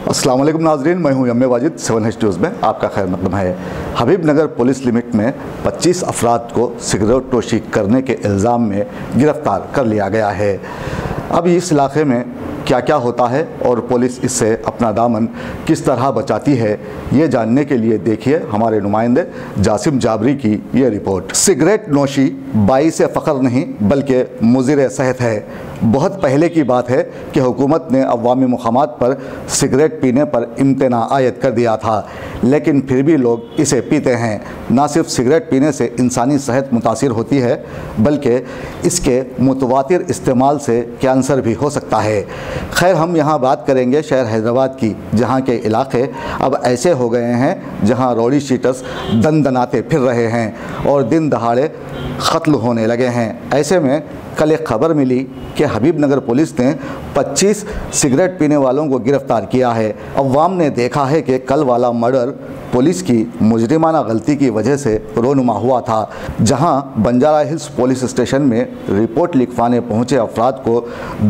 अस्सलाम वालेकुम नाजरीन, मैं हूं यम्मे वाजिद। 7H न्यूज़ में आपका खैर मकदम है। हबीबनगर पुलिस लिमिट में 25 अफराद को सिगरेट नोशी करने के इल्ज़ाम में गिरफ़्तार कर लिया गया है। अब इस इलाके में क्या क्या होता है और पुलिस इससे अपना दामन किस तरह बचाती है, ये जानने के लिए देखिए हमारे नुमाइंदे जासिम जाबरी की ये रिपोर्ट। सिगरेट नोशी बाइस फ़ख्र नहीं बल्कि मुज़िर सेहत है। बहुत पहले की बात है कि हुकूमत ने अवामी मुकामात पर सिगरेट पीने पर इम्तना आयद कर दिया था, लेकिन फिर भी लोग इसे पीते हैं। ना सिर्फ सिगरेट पीने से इंसानी सेहत मुतासिर होती है बल्कि इसके मुतवातिर इस्तेमाल से कैंसर भी हो सकता है। खैर, हम यहाँ बात करेंगे शहर हैदराबाद की, जहाँ के इलाके अब ऐसे हो गए हैं जहाँ रौडी शीटर्स दनाते फिर रहे हैं और दिन दहाड़े क़त्ल होने लगे हैं। ऐसे में कल एक खबर मिली कि हबीबनगर पुलिस ने 25 सिगरेट पीने वालों को गिरफ़्तार किया है। अवाम ने देखा है कि कल वाला मर्डर पुलिस की मुजरिमाना गलती की वजह से रोनुमा हुआ था, जहां बंजारा हिल्स पुलिस स्टेशन में रिपोर्ट लिखवाने पहुंचे अफराद को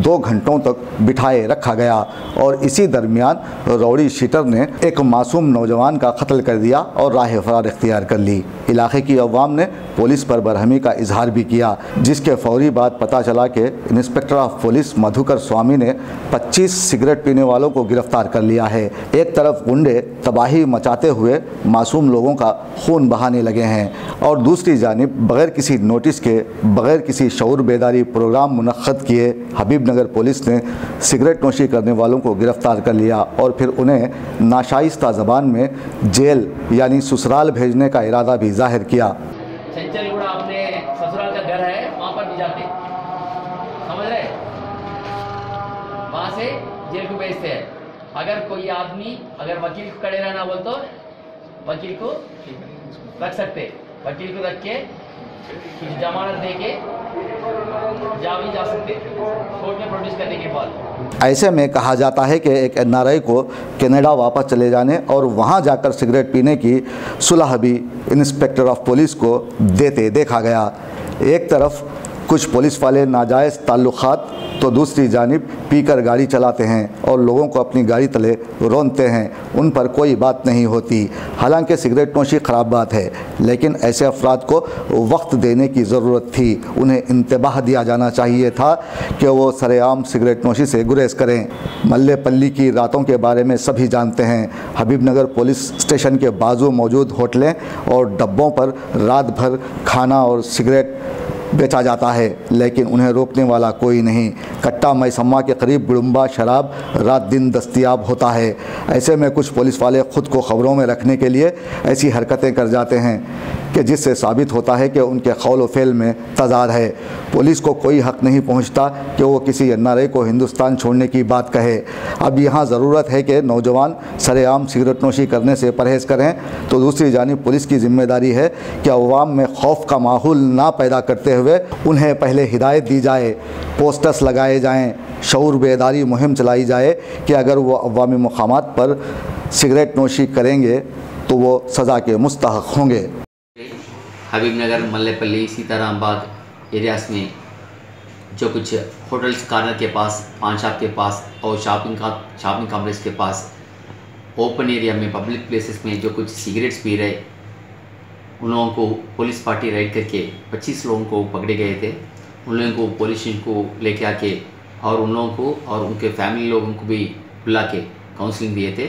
2 घंटों तक बिठाए रखा गया और इसी दरमियान रौडी शीटर ने एक मासूम नौजवान का कत्ल कर दिया और राह फरार इख्तियार कर ली। इलाके की अवाम ने पुलिस पर बरहमी का इजहार भी किया, जिसके फौरी बाद पता चला कि इंस्पेक्टर ऑफ पुलिस मधुकर स्वामी ने 25 सिगरेट पीने वालों को गिरफ्तार कर लिया है। एक तरफ गुंडे तबाही मचाते हुए मासूम लोगों का खून बहाने लगे हैं और दूसरी जानिब बगैर किसी नोटिस के, बगैर किसी शऊर बेदारी प्रोग्राम मुनक्कद किए हबीबनगर पुलिस ने सिगरेट नोशी करने वालों को गिरफ्तार कर लिया और फिर उन्हें नाशाइस्ता ज़बान में जेल यानी ससुराल भेजने का इरादा भी जाहिर किया। अपने ससुराल का घर है, वहाँ पर भी जाते, समझ रहे, वहाँ से जेल को भेजते हैं। अगर कोई आदमी अगर वकील को खड़े रहना बोल तो वकील को रख सकते, वकील को रख के जमानत दे के जा सकते कोर्ट में प्रोड्यूस करने के बाद। ऐसे में कहा जाता है कि एक NRI को कनाडा वापस चले जाने और वहां जाकर सिगरेट पीने की सुलह भी इंस्पेक्टर ऑफ पुलिस को देते देखा गया। एक तरफ कुछ पुलिस वाले नाजायज़ ताल्लुक़ात तो दूसरी जानिब पीकर गाड़ी चलाते हैं और लोगों को अपनी गाड़ी तले रौंदते हैं, उन पर कोई बात नहीं होती। हालांकि सिगरेट नोशी ख़राब बात है, लेकिन ऐसे अफराद को वक्त देने की ज़रूरत थी। उन्हें इंतबाह दिया जाना चाहिए था कि वो सरेआम सिगरेट नोशी से गुरेज करें। मल्ले पल्ली की रातों के बारे में सभी जानते हैं। हबीबनगर पुलिस स्टेशन के बाजू मौजूद होटलें और डब्बों पर रात भर खाना और सिगरेट बेचा जाता है, लेकिन उन्हें रोकने वाला कोई नहीं। कट्टा मैसम्मा के करीब गुड़ुम्बा शराब रात दिन दस्तयाब होता है। ऐसे में कुछ पुलिस वाले ख़ुद को ख़बरों में रखने के लिए ऐसी हरकतें कर जाते हैं कि जिससे साबित होता है कि उनके कौल व फ़ेल में तज़ाद है। पुलिस को कोई हक़ नहीं पहुंचता कि वो किसी NRI को हिंदुस्तान छोड़ने की बात कहे। अब यहाँ ज़रूरत है कि नौजवान सरेआम सिगरेट नोशी करने से परहेज़ करें, तो दूसरी जानिब पुलिस की ज़िम्मेदारी है कि अवाम में खौफ का माहौल ना पैदा करते हुए उन्हें पहले हिदायत दी जाए, पोस्टर्स लगाए जाएँ, शऊर बेदारी मुहिम चलाई जाए कि अगर वो अवामी मुकामात पर सिगरेट नोशी करेंगे तो वो सज़ा के मुस्तहक़ होंगे। हबीबनगर, मल्लेपल्ली, सीताराम बाग एरियाज़ में जो कुछ होटल्स कॉर्नर के पास, पान शॉप के पास और शॉपिंग कॉम्प्लेक्स के पास ओपन एरिया में पब्लिक प्लेसेस में जो कुछ सिगरेट्स पी रहे, उन लोगों को पुलिस पार्टी राइड करके 25 लोगों को पकड़े गए थे। उन लोगों को पुलिस स्टेशन को लेके आके और उन लोगों को और उनके फैमिली लोगों को भी बुला के काउंसलिंग दिए थे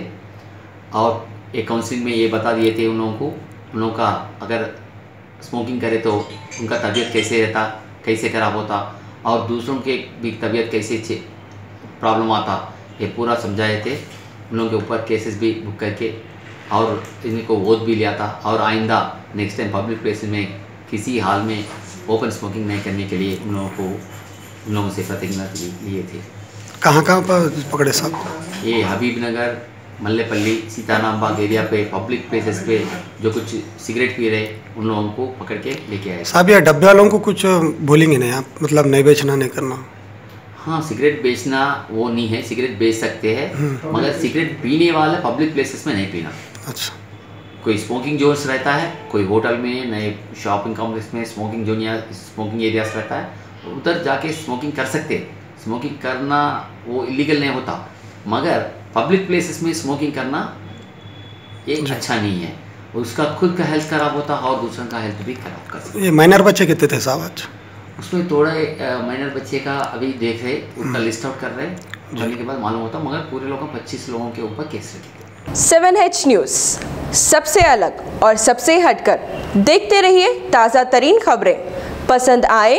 और एक काउंसलिंग में ये बता दिए थे उन लोगों का अगर स्मोकिंग करे तो उनका तबीयत कैसे रहता, कैसे ख़राब होता और दूसरों के भी तबीयत कैसे प्रॉब्लम आता, ये पूरा समझाए थे। उन लोगों के ऊपर केसेस भी बुक करके और इनको वोट भी लिया था और आइंदा नेक्स्ट टाइम पब्लिक प्लेस में किसी हाल में ओपन स्मोकिंग नहीं करने के लिए उन लोगों से प्रतिज्ञा लिए थे। कहाँ पर पकड़े साहब? ये हबीबनगर, मल्लेपल्ली, सीताराम बाग एरिया पे पब्लिक प्लेसेस पे जो कुछ सिगरेट पी रहे उन लोगों को पकड़ के लेके आए। साहब, ये डब्बे वालों को कुछ बोलेंगे नहीं आप, मतलब नहीं बेचना, नहीं करना? हाँ, सिगरेट बेचना वो नहीं है, सिगरेट बेच सकते हैं मगर सिगरेट पीने वाला पब्लिक प्लेसेस में नहीं पीना। अच्छा। कोई स्मोकिंग जोन्स रहता है, कोई होटल में, नए शॉपिंग कॉम्प्लेक्स में स्मोकिंग जोन या स्मोकिंग एरियाज रहता है, उधर जाके स्मोकिंग कर सकते। स्मोकिंग करना वो इलीगल नहीं होता, मगर पब्लिक प्लेसेस में स्मोकिंग करना ये अच्छा नहीं है, उसका खुद का हेल्थ खराब होता है और दूसरों का हेल्थ भी खराब कर सकता है। ये माइनर बच्चे कितने थे साहब आज? उसमें थोड़ा माइनर बच्चे का अभी देख रहे, उनका लिस्ट आउट कर रहे, करने के बाद मालूम होता, मगर पूरे लोगों 25 लोगों के ऊपर केस रखे। 7H न्यूज़, सबसे अलग और सबसे हटकर। देखते रहिए ताज़ा तरीन खबरें। पसंद आए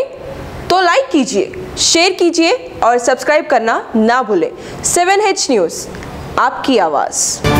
तो लाइक कीजिए, शेयर कीजिए और सब्सक्राइब करना ना भूलें। 7H न्यूज़, आपकी आवाज़।